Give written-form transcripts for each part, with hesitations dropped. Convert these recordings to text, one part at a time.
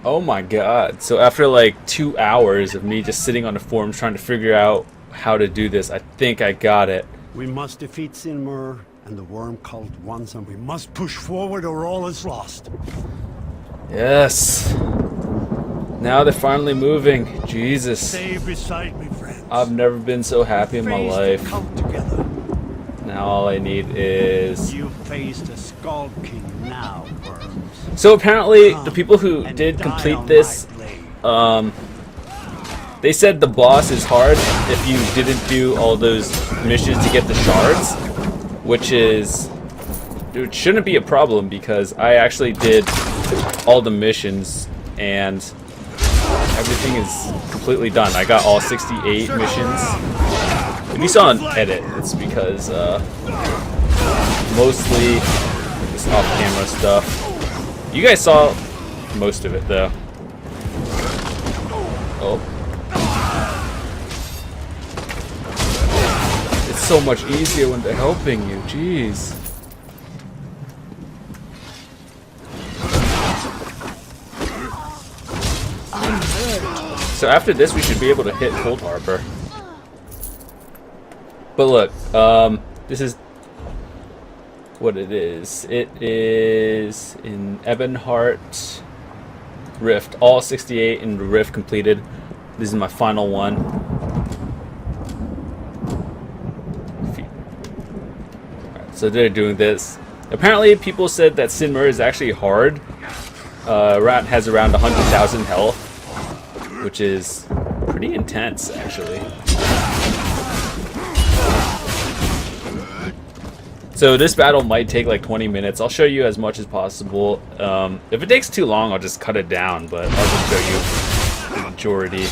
Oh my god. So after like 2 hours of me just sitting on the forums trying to figure out how to do this, I think I got it. We must defeat Sinmur and the worm cult once, and we must push forward or all is lost. Yes. Now they're finally moving. Jesus. Stay beside me, friends. I've never been so happy in my life. Come together. Now all I need is... You face the Skull King now, worms. So apparently the people who did complete this, they said the boss is hard if you didn't do all those missions to get the shards, which is... It shouldn't be a problem because I actually did all the missions and everything is completely done. I got all 68 missions. If you saw an edit, it's because mostly this off-camera stuff. You guys saw most of it though. Oh. It's so much easier when they're helping you, jeez. So after this, we should be able to hit Coldharbour. But look, this is what it is. It is in Ebonheart Rift. All 68 in the Rift completed. This is my final one. Alright, so they're doing this. Apparently, people said that Sinmur is actually hard. Has around 100,000 health, which is pretty intense, actually. So this battle might take like 20 minutes. I'll show you as much as possible. If it takes too long, I'll just cut it down, but I'll just show you the majority.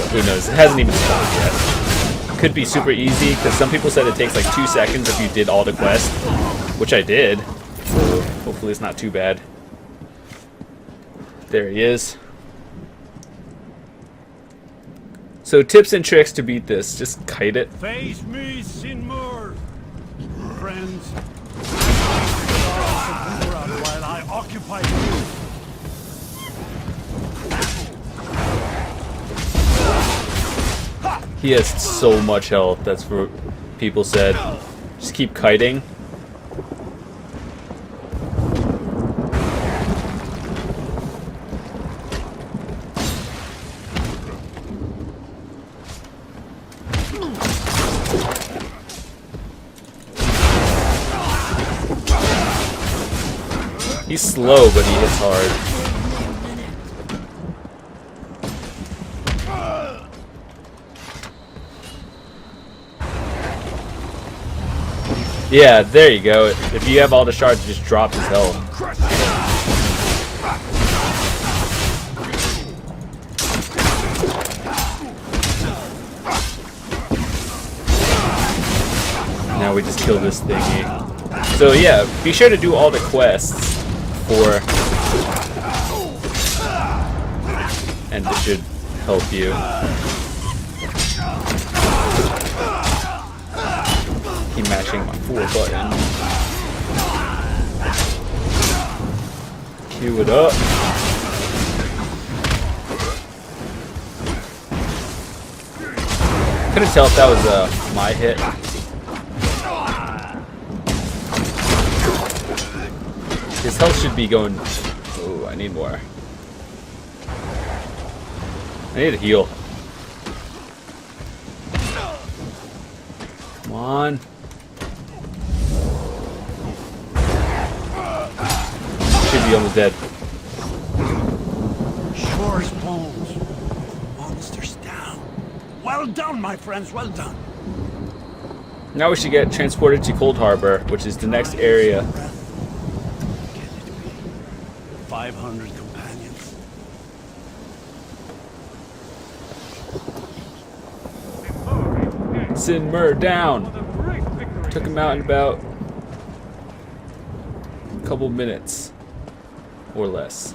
Who knows? It hasn't even started yet. Could be super easy, because some people said it takes like 2 seconds if you did all the quests, which I did. So hopefully it's not too bad. There he is. So tips and tricks to beat this. Just kite it. Face me, Sinmur. Friends. While I occupy you. He has so much health. That's what people said. Just keep kiting. He's slow, but he hits hard. Yeah, there you go. If you have all the shards, it just drops his health. Now we just kill this thingy. So yeah, be sure to do all the quests. And this should help you. Keep mashing my 4 button. Cue it up. Couldn't tell if that was my hit. His health should be going... Oh, I need more. I need a heal. Come on. Should be almost dead. Shore's bones. Monsters down. Well done, my friends. Well done. Now we should get transported to Coldharbour, which is the next area. 500 companions. Sinmur down. Took him out in about a couple minutes or less.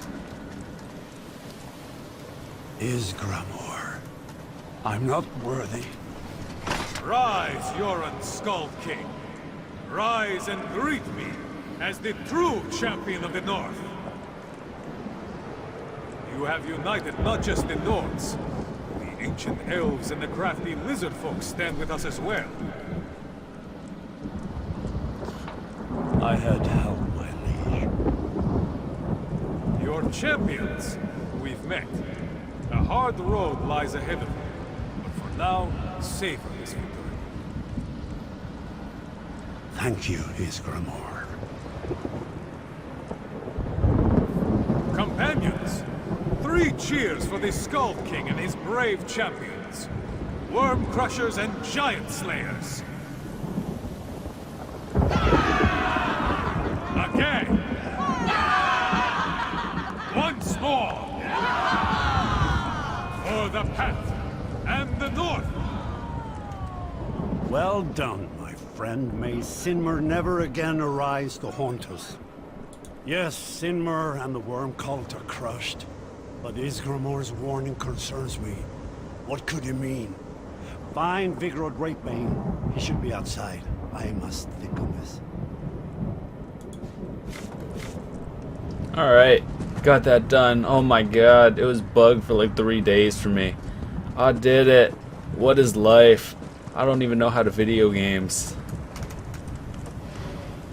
Is Gramor. I'm not worthy. Rise, Yoran Skull King. Rise and greet me as the true champion of the North. You have united not just the Nords. The ancient elves and the crafty lizard folk stand with us as well. I had help, my liege. Your champions, we've met. A hard road lies ahead of you. But for now, savor this victory. Thank you, Isgramor. Companions, 3 cheers for the Skull King and his brave champions. Worm crushers and giant slayers. Again. Once more. For the Pact and the North. Well done, my friend. May Sinmur never again arise to haunt us. Yes, Sinmur and the Worm Cult are crushed, but Isgramor's warning concerns me. What could he mean? Find Vigorod Greatbane. He should be outside. I must think on this. Alright, got that done. Oh my god, it was bugged for like 3 days for me. I did it. What is life? I don't even know how to video games.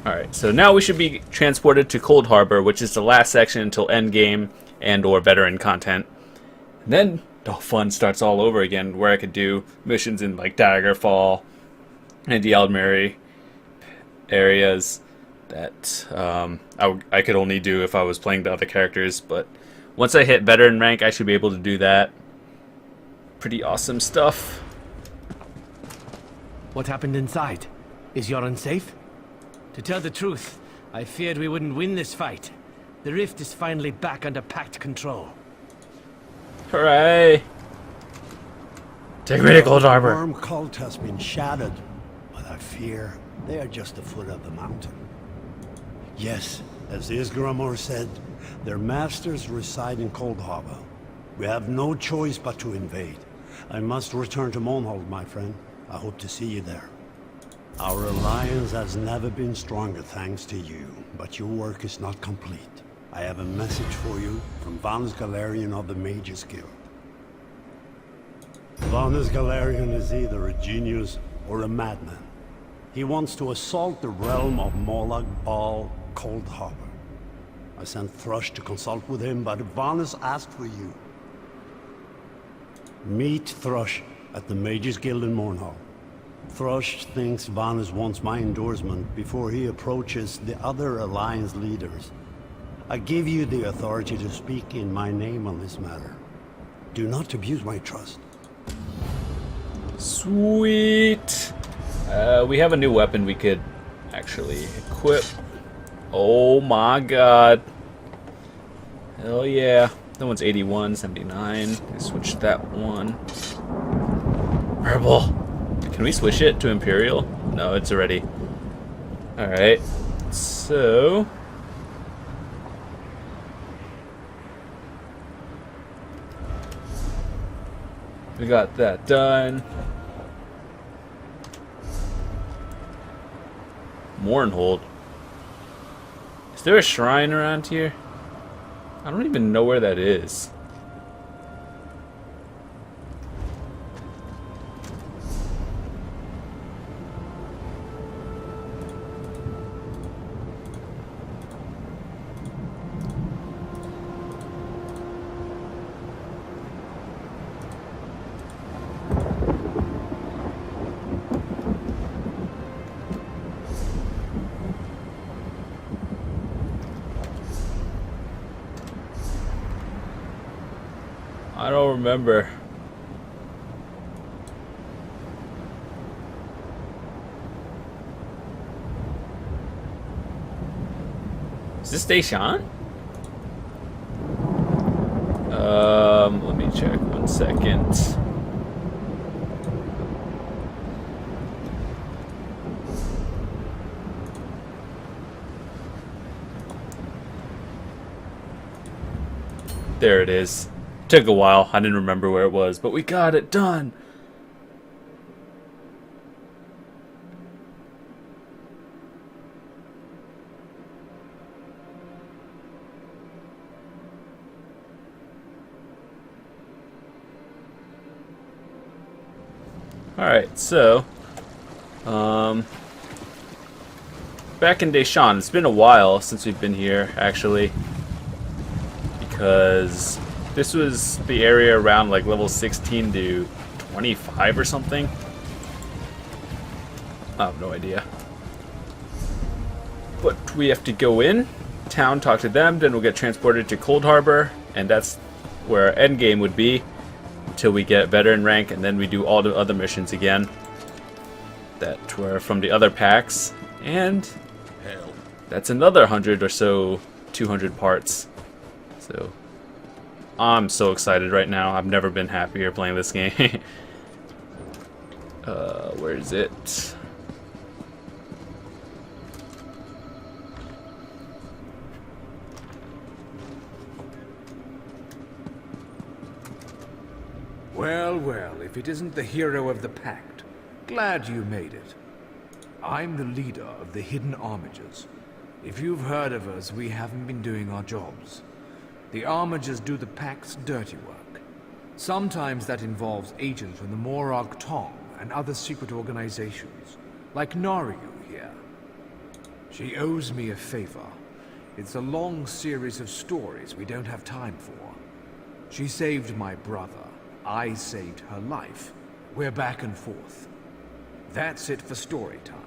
Alright, so now we should be transported to Coldharbour, which is the last section until endgame and or veteran content. And then the fun starts all over again, where I could do missions in like Daggerfall and the Aldmeri areas that I could only do if I was playing the other characters. But once I hit veteran rank, I should be able to do that. Pretty awesome stuff. What happened inside? Is Yoren safe? To tell the truth, I feared we wouldn't win this fight. The rift is finally back under Pact control. Hooray! Take me to The Coldharbour. Worm Cult has been shattered, but I fear they are just the foot of the mountain. Yes, as Isgramor said, their masters reside in Coldharbour. We have no choice but to invade. I must return to Monhold, my friend. I hope to see you there. Our alliance has never been stronger thanks to you, but your work is not complete. I have a message for you from Vanus Galerion of the Mages Guild. Vanus Galerion is either a genius or a madman. He wants to assault the realm of Molag Bal, Coldharbour. I sent Thrush to consult with him, but Vanus asked for you. Meet Thrush at the Mages Guild in Mournhall. Thrush thinks Vanus wants my endorsement before he approaches the other Alliance leaders. I give you the authority to speak in my name on this matter. Do not abuse my trust. Sweet. We have a new weapon we could actually equip. Oh my god. Hell yeah. That one's 81, 79. I switched that one. Rebel. Can we switch it to Imperial? No, it's already. Alright. So. We got that done. Mournhold. Is there a shrine around here? I don't even know where that is. I don't remember. Is this Deshaun? Let me check 1 second. There it is. Took a while. I didn't remember where it was, but we got it done. Alright, so back in Deshawn, it's been a while since we've been here, actually, because this was the area around like level 16 to 25 or something. I have no idea. But we have to go in, town, talk to them, then we'll get transported to Coldharbour, and that's where our end game would be until we get veteran rank, and then we do all the other missions again that were from the other packs, and that's another 100 or so, 200 parts. So I'm so excited right now. I've never been happier playing this game. Where is it? Well, well, if it isn't the hero of the Pact, glad you made it. I'm the leader of the Hidden Armigers. If you've heard of us, we haven't been doing our jobs. The Armigers do the Pact's dirty work. Sometimes that involves agents from the Molag Bal and other secret organizations, like Naryu here. She owes me a favor. It's a long series of stories we don't have time for. She saved my brother. I saved her life. We're back and forth. That's it for story time.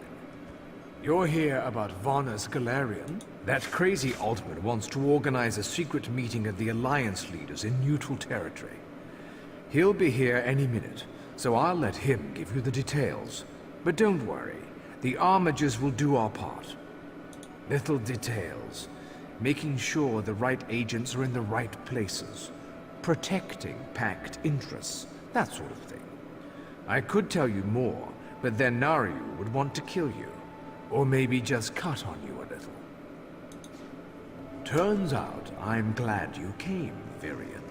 You're here about Varna's Galarian? That crazy Altman wants to organize a secret meeting of the Alliance leaders in neutral territory. He'll be here any minute, so I'll let him give you the details. But don't worry, the Armigers will do our part. Little details. Making sure the right agents are in the right places. Protecting Pact interests, that sort of thing. I could tell you more, but then Naryu would want to kill you. Or maybe just cut on you a little. Turns out I'm glad you came, Virion.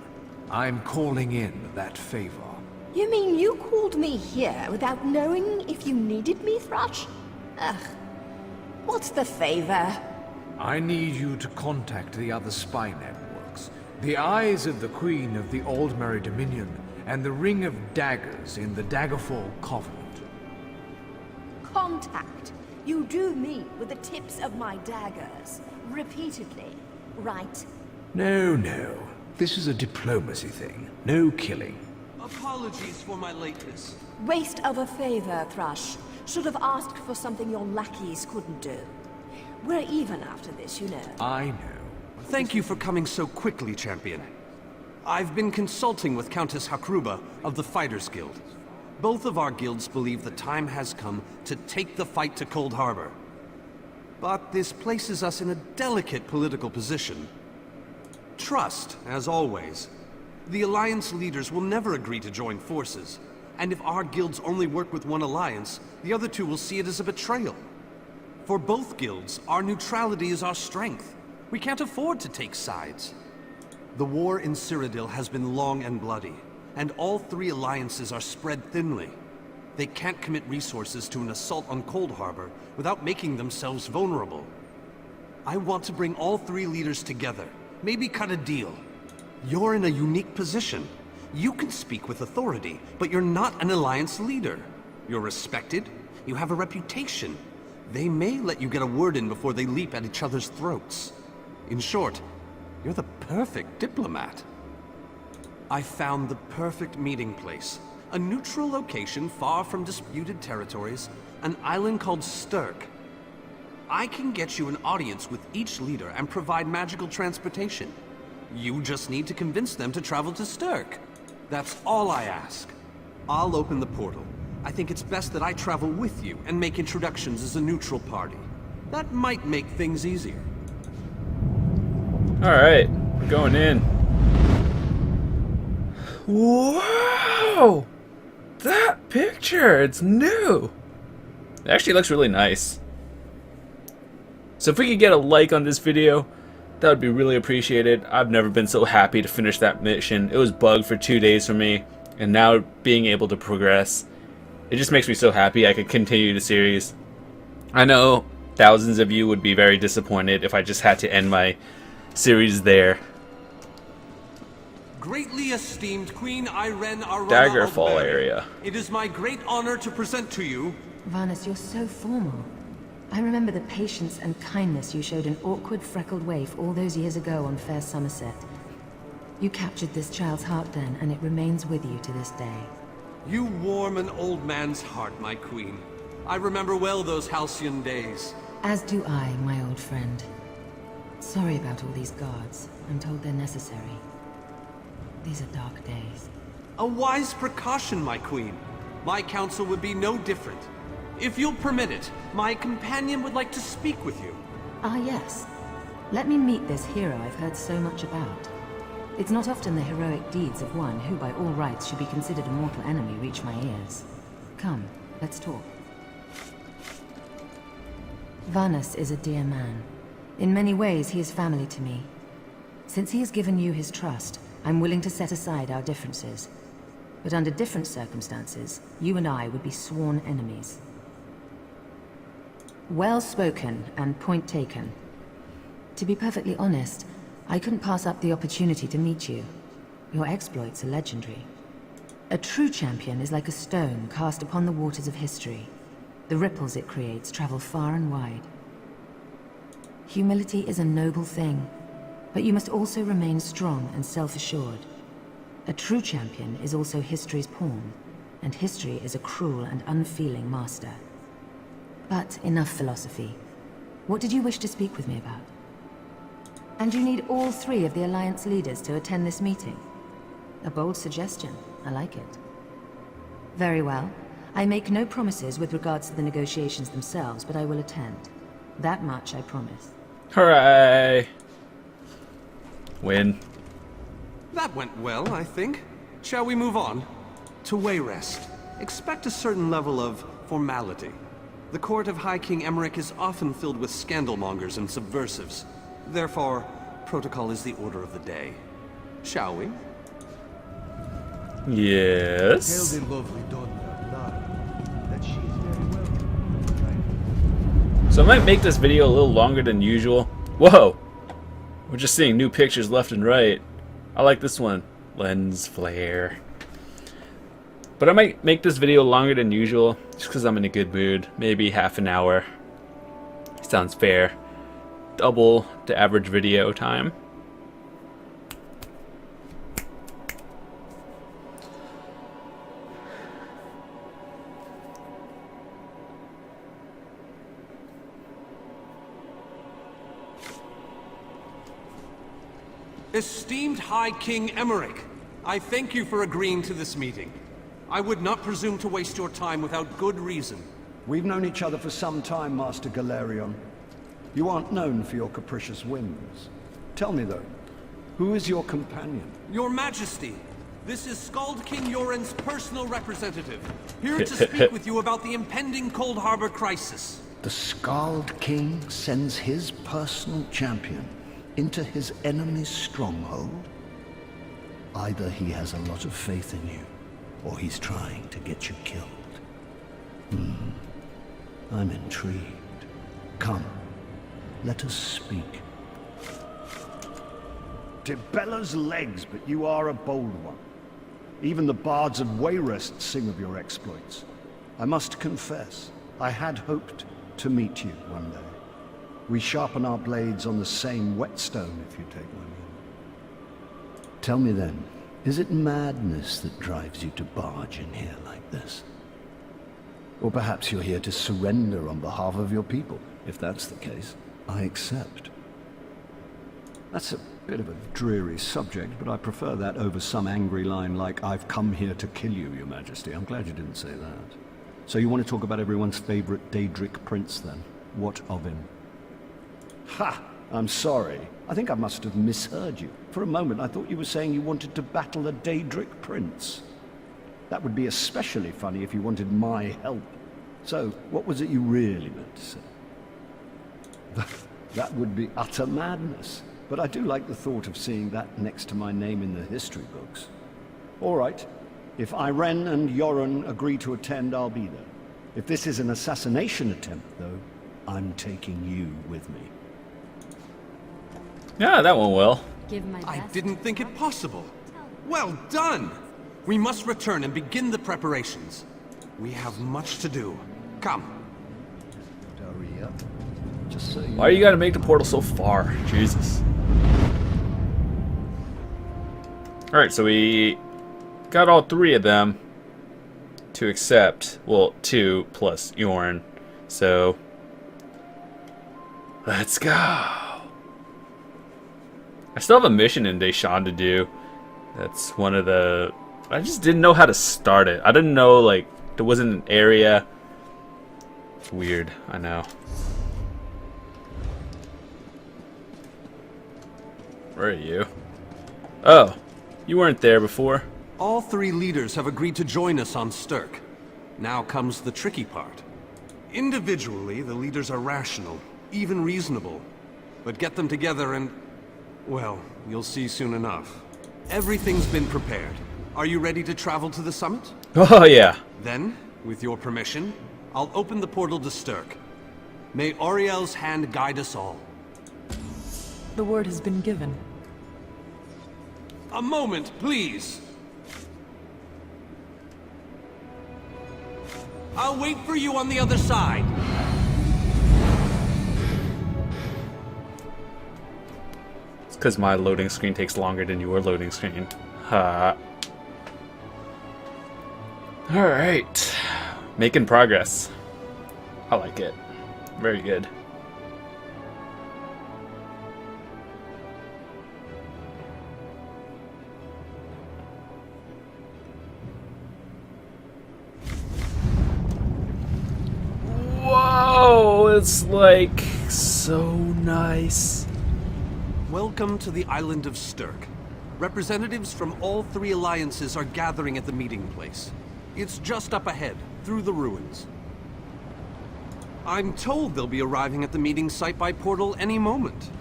I'm calling in that favor. You mean you called me here without knowing if you needed me, Thrush? Ugh. What's the favor? I need you to contact the other spy networks. The Eyes of the Queen of the Aldmeri Dominion and the Ring of Daggers in the Daggerfall Covenant. Contact. You do me with the tips of my daggers. Repeatedly, right? No, no. This is a diplomacy thing. No killing. Apologies for my lateness. Waste of a favor, Thrush. Should have asked for something your lackeys couldn't do. We're even after this, you know. I know. Thank you for coming so quickly, Champion. I've been consulting with Countess Hakruba of the Fighters Guild. Both of our guilds believe the time has come to take the fight to Coldharbour. But this places us in a delicate political position. Trust, as always. The Alliance leaders will never agree to join forces, and if our guilds only work with one alliance, the other two will see it as a betrayal. For both guilds, our neutrality is our strength. We can't afford to take sides. The war in Cyrodiil has been long and bloody, and all three alliances are spread thinly. They can't commit resources to an assault on Coldharbour without making themselves vulnerable. I want to bring all three leaders together, maybe cut a deal. You're in a unique position. You can speak with authority, but you're not an alliance leader. You're respected, you have a reputation. They may let you get a word in before they leap at each other's throats. In short, you're the perfect diplomat. I found the perfect meeting place. A neutral location far from disputed territories, an island called Stirk. I can get you an audience with each leader and provide magical transportation. You just need to convince them to travel to Stirk. That's all I ask. I'll open the portal. I think it's best that I travel with you and make introductions as a neutral party. That might make things easier. Alright, we're going in. Wow! That picture, it's new! It actually looks really nice. So if we could get a like on this video, that would be really appreciated. I've never been so happy to finish that mission. It was bugged for 2 days for me, and now being able to progress, it just makes me so happy I could continue the series. I know thousands of you would be very disappointed if I just had to end my series there. Greatly esteemed Queen Irene Arona Daggerfall of Berry, area. it is my great honor to present to you... Varnus, you're so formal. I remember the patience and kindness you showed an awkward, freckled waif all those years ago on fair Somerset. You captured this child's heart then, and it remains with you to this day. You warm an old man's heart, my queen. I remember well those halcyon days. As do I, my old friend. Sorry about all these guards. I'm told they're necessary. These are dark days. A wise precaution, my queen. My counsel would be no different. If you'll permit it, my companion would like to speak with you. Ah, yes. Let me meet this hero I've heard so much about. It's not often the heroic deeds of one who by all rights should be considered a mortal enemy reach my ears. Come, let's talk. Varnus is a dear man. In many ways, he is family to me. Since he has given you his trust, I'm willing to set aside our differences. But under different circumstances, you and I would be sworn enemies. Well spoken, and point taken. To be perfectly honest, I couldn't pass up the opportunity to meet you. Your exploits are legendary. A true champion is like a stone cast upon the waters of history. The ripples it creates travel far and wide. Humility is a noble thing, but you must also remain strong and self-assured. A true champion is also history's pawn, and history is a cruel and unfeeling master. But enough philosophy. What did you wish to speak with me about? And you need all three of the Alliance leaders to attend this meeting. A bold suggestion. I like it. Very well. I make no promises with regards to the negotiations themselves, but I will attend. That much I promise. Hooray! Win. That went well, I think. Shall we move on? To Wayrest, expect a certain level of formality. The court of High King Emmerich is often filled with scandalmongers and subversives. Therefore, protocol is the order of the day. Shall we? Yes. Tell the lovely Donna Lara that she's very welcome. So I might make this video a little longer than usual. Whoa! We're just seeing new pictures left and right. I like this one. Lens flare. But I might make this video longer than usual, just because I'm in a good mood. Maybe half an hour. Sounds fair. Double the average video time. Esteemed High King Emmerich, I thank you for agreeing to this meeting. I would not presume to waste your time without good reason. We've known each other for some time, Master Galerion. You aren't known for your capricious whims. Tell me though, who is your companion? Your Majesty, this is Skald King Yoren's personal representative, here to speak with you about the impending Coldharbour crisis. The Skald King sends his personal champion into his enemy's stronghold? Either he has a lot of faith in you, or he's trying to get you killed. I'm intrigued. Come, let us speak. Dibella's legs, but you are a bold one. Even the bards of Wayrest sing of your exploits. I must confess, I had hoped to meet you one day. We sharpen our blades on the same whetstone, if you take my meaning. Tell me then, is it madness that drives you to barge in here like this? Or perhaps you're here to surrender on behalf of your people. If that's the case, I accept. That's a bit of a dreary subject, but I prefer that over some angry line like, "I've come here to kill you, Your Majesty." I'm glad you didn't say that. So you want to talk about everyone's favorite Daedric prince, then? What of him? Ha! I'm sorry. I think I must have misheard you. For a moment, I thought you were saying you wanted to battle a Daedric prince. That would be especially funny if you wanted my help. So, what was it you really meant to say? That would be utter madness. But I do like the thought of seeing that next to my name in the history books. All right. If Irene and Yoren agree to attend, I'll be there. If this is an assassination attempt, though, I'm taking you with me. Yeah, that went well. Give my I best. didn't think it possible. Well done! We must return and begin the preparations. We have much to do. Come. Hurry up. Just so you Why you gotta make the portal so far? Jesus. Alright, so we got all 3 of them to accept. Well, 2 plus Yorn. So, let's go. I still have a mission in Deshawn to do. That's one of the... I just didn't know how to start it. I didn't know, like, there wasn't an area. It's weird, I know. Where are you? Oh, you weren't there before. All 3 leaders have agreed to join us on Stirk. Now comes the tricky part. Individually, the leaders are rational, even reasonable. But get them together and... well, you'll see soon enough. Everything's been prepared. Are you ready to travel to the summit? Oh, yeah. Then, with your permission, I'll open the portal to Stirk. May Auriel's hand guide us all. The word has been given. A moment, please! I'll wait for you on the other side. It's because my loading screen takes longer than your loading screen. Ha. Alright. Making progress. I like it. Very good. Whoa! It's like so nice. Welcome to the island of Stirk. Representatives from all 3 alliances are gathering at the meeting place. It's just up ahead, through the ruins. I'm told they'll be arriving at the meeting site by portal any moment.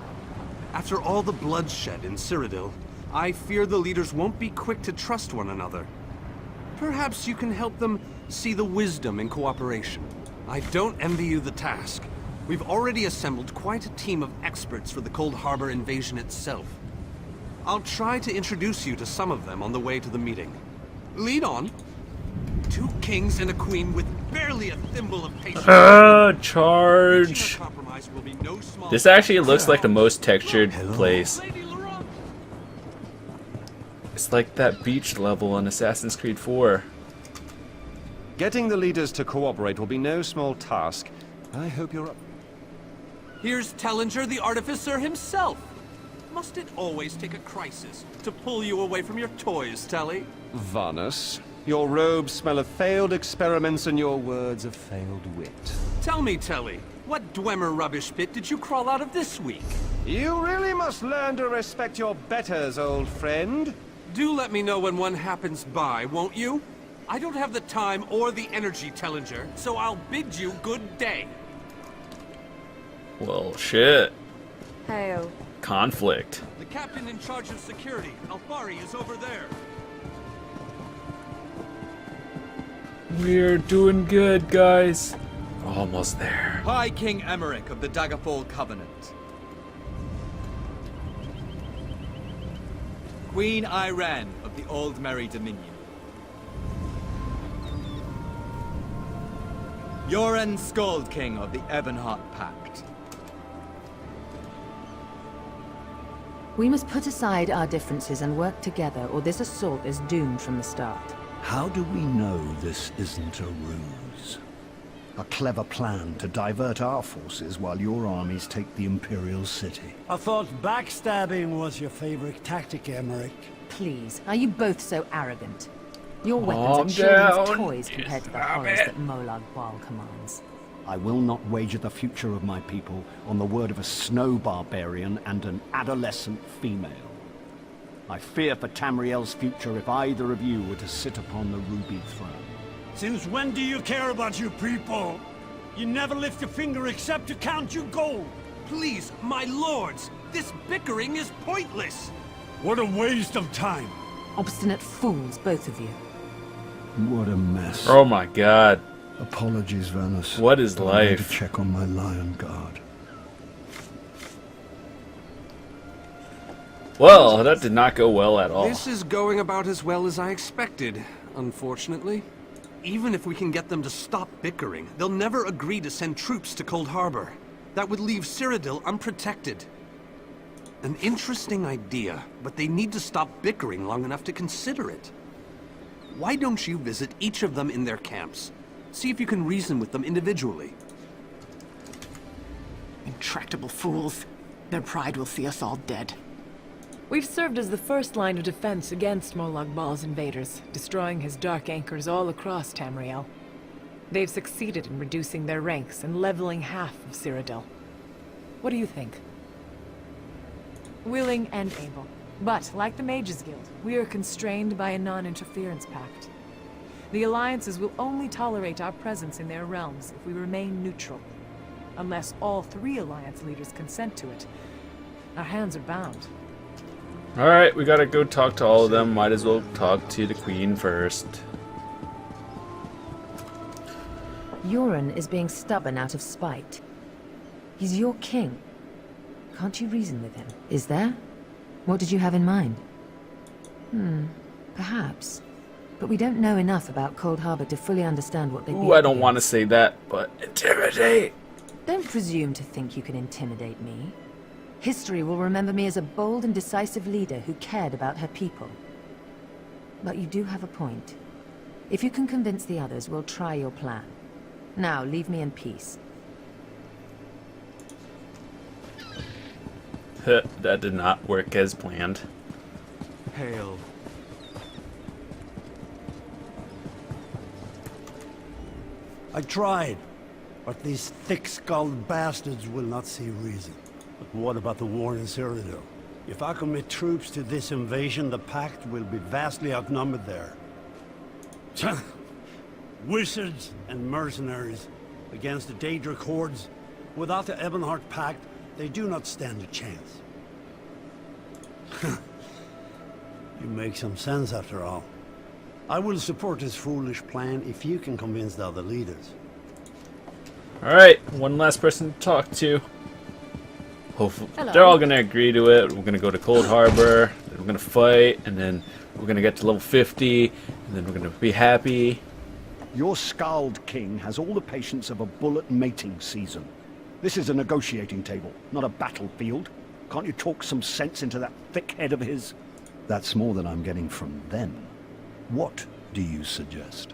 After all the bloodshed in Cyrodiil, I fear the leaders won't be quick to trust one another. Perhaps you can help them see the wisdom in cooperation. I don't envy you the task. We've already assembled quite a team of experts for the Coldharbour invasion itself. I'll try to introduce you to some of them on the way to the meeting. Lead on. 2 kings and a queen with barely a thimble of patience. Charge. This actually looks like the most textured place. It's like that beach level in Assassin's Creed 4. Getting the leaders to cooperate will be no small task. I hope you're up. Here's Tellinger the Artificer himself. Must it always take a crisis to pull you away from your toys, Telly? Varnus, your robes smell of failed experiments and your words of failed wit. Tell me, Telly, what Dwemer rubbish pit did you crawl out of this week? You really must learn to respect your betters, old friend. Do let me know when one happens by, won't you? I don't have the time or the energy, Tellinger, so I'll bid you good day. Well, shit. Hail. Conflict. The captain in charge of security, Alfari, is over there. We're doing good, guys. Almost there. High King Emmerich of the Daggerfall Covenant. Queen Irene of the Old Merry Dominion. Yoren Skald King of the Ebonheart Pact. We must put aside our differences and work together, or this assault is doomed from the start. How do we know this isn't a ruse? A clever plan to divert our forces while your armies take the Imperial city. I thought backstabbing was your favorite tactic, Emmerich. Please, are you both so arrogant? Your weapons Calm are children's down. toys compared to the Stop horrors it. that Molag Bal commands. I will not wager the future of my people on the word of a snow barbarian and an adolescent female. I fear for Tamriel's future if either of you were to sit upon the ruby throne. Since when do you care about your people? You never lift a finger except to count your gold. Please, my lords, this bickering is pointless. What a waste of time. Obstinate fools, both of you. What a mess. Oh my god. Apologies, Varnus. What is But I need life? to check on my lion guard. Well, that did not go well at all. This is going about as well as I expected, unfortunately. Even if we can get them to stop bickering, they'll never agree to send troops to Coldharbour. That would leave Cyrodiil unprotected. An interesting idea, but they need to stop bickering long enough to consider it. Why don't you visit each of them in their camps? See if you can reason with them individually. Intractable fools. Their pride will see us all dead. We've served as the first line of defense against Molag Bal's invaders, destroying his dark anchors all across Tamriel. They've succeeded in reducing their ranks and leveling half of Cyrodiil. What do you think? Willing and able. But, like the Mages Guild, we are constrained by a non-interference pact. The alliances will only tolerate our presence in their realms if we remain neutral. Unless all 3 alliance leaders consent to it, our hands are bound. Alright, we gotta go talk to all of them. Might as well talk to the Queen first. Yoren is being stubborn out of spite. He's your king. Can't you reason with him? Is there? What did you have in mind? Perhaps. But we don't know enough about Coldharbour to fully understand what they do. Ooh, I don't want to say that, but intimidate! Don't presume to think you can intimidate me. History will remember me as a bold and decisive leader who cared about her people. But you do have a point. If you can convince the others, we'll try your plan. Now, leave me in peace. That did not work as planned. Hail. I tried, but these thick-skulled bastards will not see reason. But what about the war in Cyrodiil? If I commit troops to this invasion, the Pact will be vastly outnumbered there. Wizards and mercenaries against the Daedric hordes. Without the Ebonheart Pact, they do not stand a chance. You make some sense after all. I will support this foolish plan if you can convince the other leaders. Alright, one last person to talk to. Hopefully, they're all gonna agree to it. We're gonna go to Coldharbour, then we're gonna fight, and then we're gonna get to level 50, and then we're gonna be happy. Your Skald King has all the patience of a bullet mating season. This is a negotiating table, not a battlefield. Can't you talk some sense into that thick head of his? That's more than I'm getting from them. What do you suggest?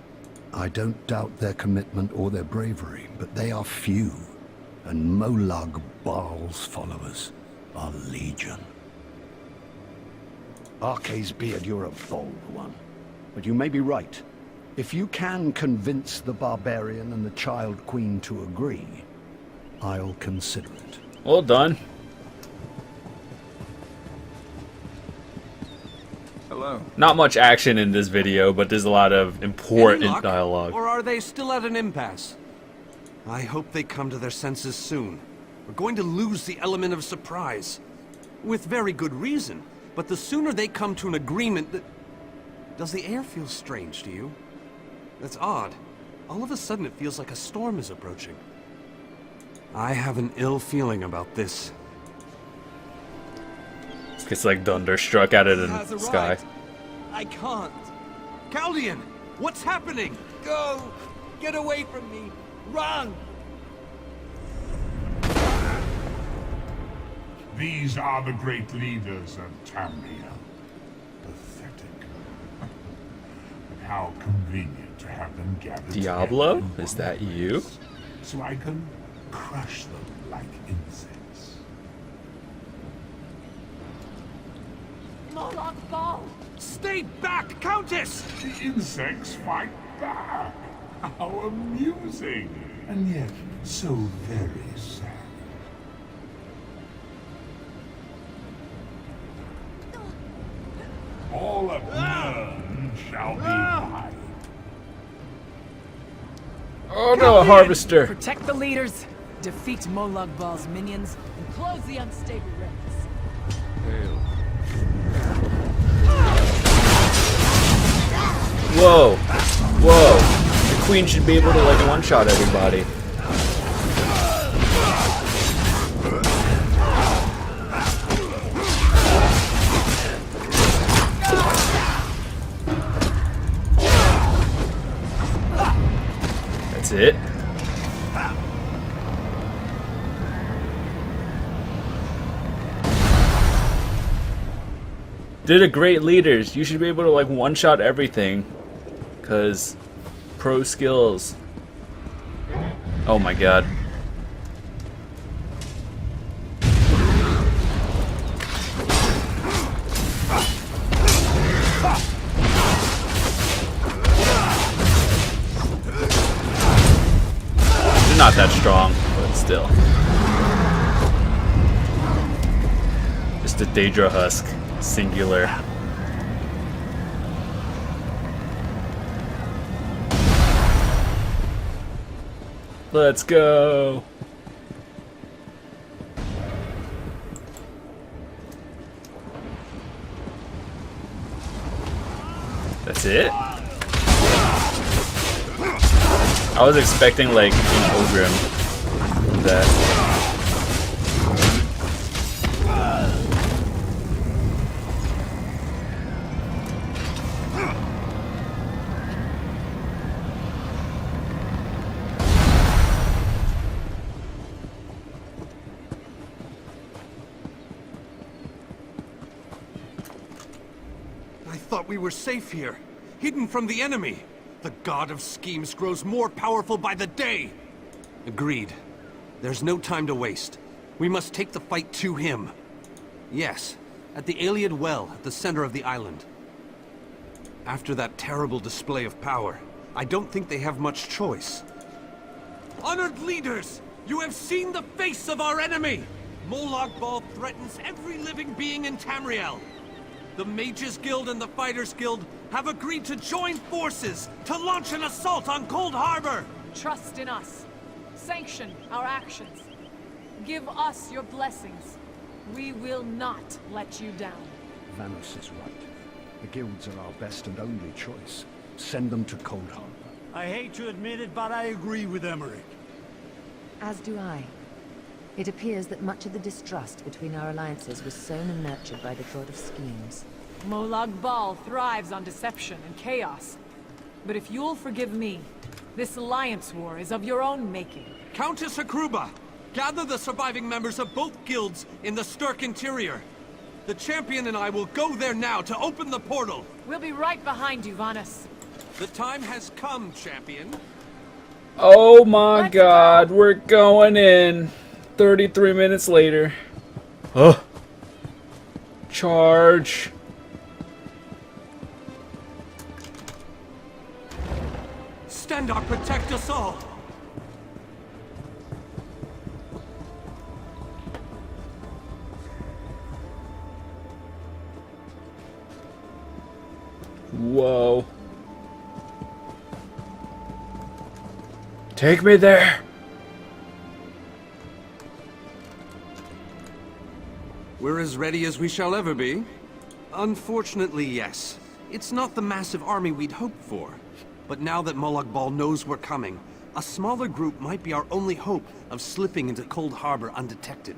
I don't doubt their commitment or their bravery, but they are few. And Molag Bal's followers are legion. Arce's beard, you're a bold one. But you may be right. If you can convince the barbarian and the child queen to agree, I'll consider it. Well done. Hello. Not much action in this video, but there's a lot of important Any luck? dialogue. Or are they still at an impasse? I hope they come to their senses soon. We're going to lose the element of surprise. With very good reason. But the sooner they come to an agreement that... Does the air feel strange to you? That's odd. All of a sudden it feels like a storm is approaching. I have an ill feeling about this. It's like thunder struck out of the sky. I can't. Caldian, what's happening? Go! Get away from me! Run! These are the great leaders of Tamriel. Pathetic. But how convenient to have them gathered Diablo? together in Is one that you? place, so I can crush them like insects. Molag Bal! Stay back, Countess! The insects fight back. How amusing, and yet so very sad. All of Nern shall be mine. Oh no, a harvester! Protect the leaders, defeat Molag Bal's minions, and close the unstable ranks. Whoa! Whoa! The queen should be able to like one-shot everybody. They're the great leaders. You should be able to like one-shot everything. Cause pro skills. Oh my god. They're not that strong, but still. Just a Daedra Husk, singular. Let's go. That's it? I was expecting like an Ogrim from that. I thought we were safe here, hidden from the enemy. The god of schemes grows more powerful by the day. Agreed. There's no time to waste. We must take the fight to him. Yes, at the Iliad Well at the center of the island. After that terrible display of power, I don't think they have much choice. Honored leaders, you have seen the face of our enemy! Molag Bal threatens every living being in Tamriel. The Mages Guild and the Fighters Guild have agreed to join forces to launch an assault on Coldharbour! Trust in us. Sanction our actions. Give us your blessings. We will not let you down. Vanos is right. The guilds are our best and only choice. Send them to Coldharbour. I hate to admit it, but I agree with Emmerich. As do I. It appears that much of the distrust between our alliances was sown and nurtured by the god of schemes. Molag Bal thrives on deception and chaos. But if you'll forgive me, this alliance war is of your own making. Countess Hakruba, gather the surviving members of both guilds in the Sturk interior. The champion and I will go there now to open the portal. We'll be right behind you, Vanos. The time has come, champion. Oh my god, we're going in. 33 minutes later. Oh. Charge. Stendarr, protect us all. Whoa. Take me there. We're as ready as we shall ever be. Unfortunately, yes. It's not the massive army we'd hoped for. But now that Molag Bal knows we're coming, a smaller group might be our only hope of slipping into Coldharbour undetected.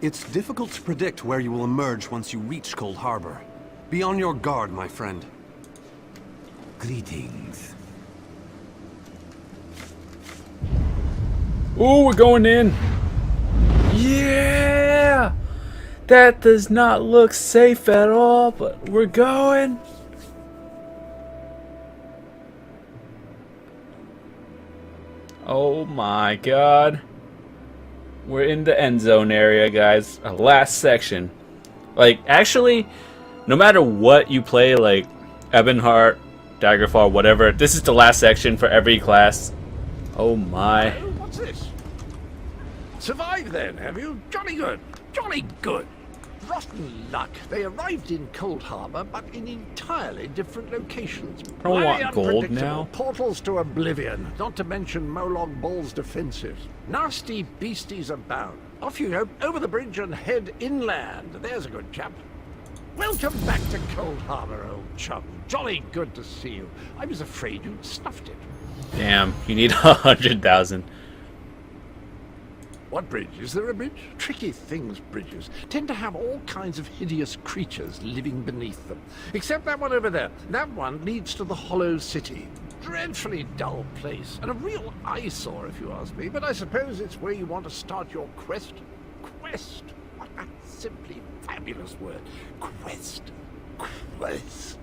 It's difficult to predict where you will emerge once you reach Coldharbour. Be on your guard, my friend. Greetings. Ooh, we're going in. Yeah! That does not look safe at all, but we're going. Oh my god. We're in the end zone area, guys. Last section. Like, actually, no matter what you play, like Ebonheart, Daggerfall, whatever, this is the last section for every class. Oh my. What's this? Survived then, have you? Jolly good. Jolly good. Rotten luck. They arrived in Coldharbour, but in entirely different locations. I don't want gold Unpredictable. now. Portals to oblivion, not to mention Molag Bal's defensives. Nasty beasties abound. Off you go, over the bridge and head inland. There's a good chap. Welcome back to Coldharbour, old chum. Jolly good to see you. I was afraid you'd snuffed it. Damn, you need 100,000. What bridge? Is there a bridge? Tricky things, bridges. Tend to have all kinds of hideous creatures living beneath them. Except that one over there. That one leads to the Hollow City. Dreadfully dull place. And a real eyesore, if you ask me. But I suppose it's where you want to start your quest. Quest. What a simply fabulous word. Quest. Quest.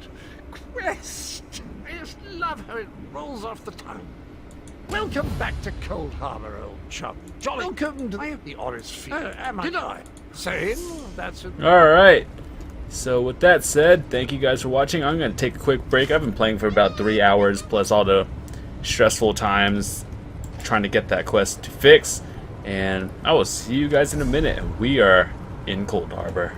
Quest. I just love how it rolls off the tongue. Welcome back to Coldharbour, old chum. Jolly. Welcome to the honest field. Did I? Same. That's it. Alright. So with that said, thank you guys for watching. I'm going to take a quick break. I've been playing for about 3 hours, plus all the stressful times trying to get that quest to fix. And I will see you guys in a minute. We are in Coldharbour.